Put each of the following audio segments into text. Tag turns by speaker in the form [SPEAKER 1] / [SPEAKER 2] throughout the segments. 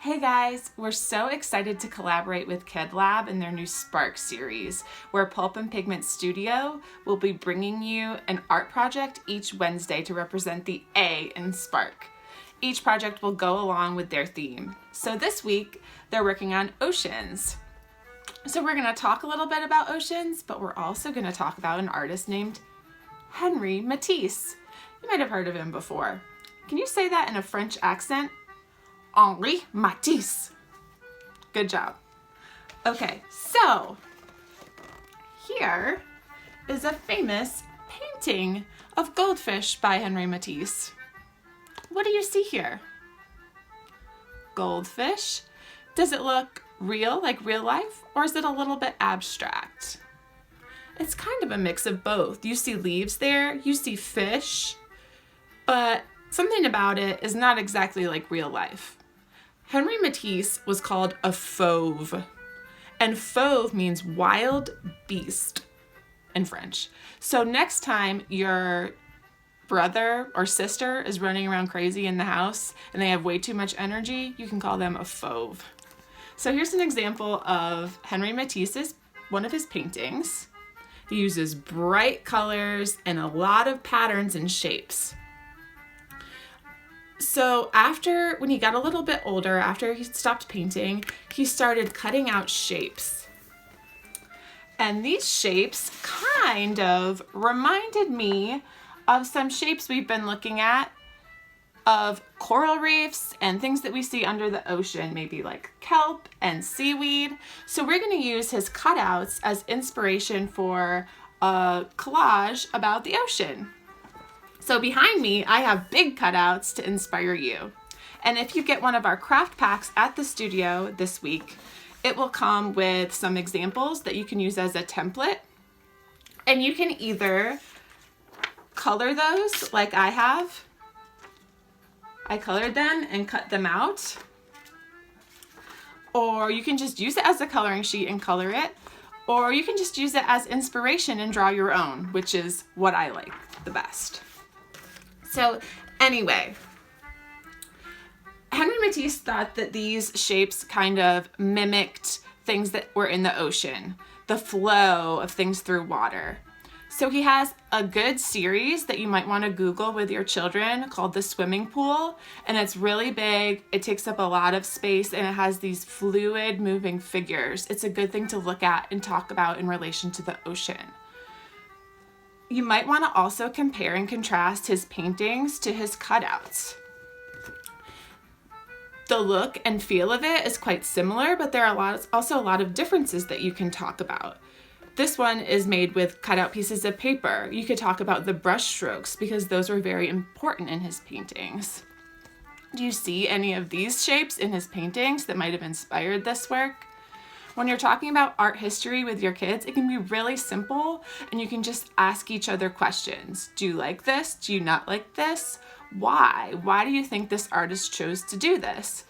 [SPEAKER 1] Hey guys, we're so excited to collaborate with Kid Lab in their new Spark series, where Pulp and Pigment Studio will be bringing you an art project each Wednesday to represent the A in Spark. Each project will go along with their theme. So this week, they're working on oceans. So we're gonna talk a little bit about oceans, but we're also gonna talk about an artist named Henri Matisse. You might have heard of him before. Can you say that in a French accent? Henri Matisse. Good job. Okay, so here is a famous painting of goldfish by Henri Matisse. What do you see here? Goldfish. Does it look real, like real life, or is it a little bit abstract? It's kind of a mix of both. You see leaves there, you see fish, but something about it is not exactly like real life. Henri Matisse was called a fauve, and fauve means wild beast in French. So next time your brother or sister is running around crazy in the house and they have way too much energy, you can call them a fauve. So here's an example of Henri Matisse's, one of his paintings. He uses bright colors and a lot of patterns and shapes. So when he got a little bit older, after he stopped painting, he started cutting out shapes. And these shapes kind of reminded me of some shapes we've been looking at of coral reefs and things that we see under the ocean, maybe like kelp and seaweed. So we're going to use his cutouts as inspiration for a collage about the ocean. So behind me, I have big cutouts to inspire you. And if you get one of our craft packs at the studio this week, it will come with some examples that you can use as a template. And you can either color those like I have. I colored them and cut them out. Or you can just use it as a coloring sheet and color it. Or you can just use it as inspiration and draw your own, which is what I like the best. So anyway, Henri Matisse thought that these shapes kind of mimicked things that were in the ocean, the flow of things through water. So he has a good series that you might want to Google with your children called The Swimming Pool, and it's really big, it takes up a lot of space, and it has these fluid moving figures. It's a good thing to look at and talk about in relation to the ocean. You might want to also compare and contrast his paintings to his cutouts. The look and feel of it is quite similar, but there are also a lot of differences that you can talk about. This one is made with cutout pieces of paper. You could talk about the brush strokes because those were very important in his paintings. Do you see any of these shapes in his paintings that might have inspired this work? When you're talking about art history with your kids, it can be really simple and you can just ask each other questions. Do you like this? Do you not like this? Why? Why do you think this artist chose to do this?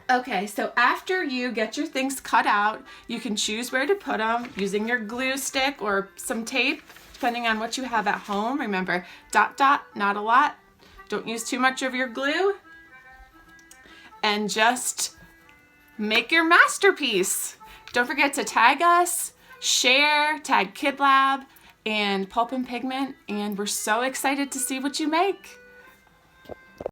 [SPEAKER 1] Okay, so after you get your things cut out, you can choose where to put them using your glue stick or some tape, depending on what you have at home. Remember, dot, dot, not a lot. Don't use too much of your glue. And just make your masterpiece. Don't forget to tag us, share, tag Kid Lab and Pulp and Pigment, and we're so excited to see what you make.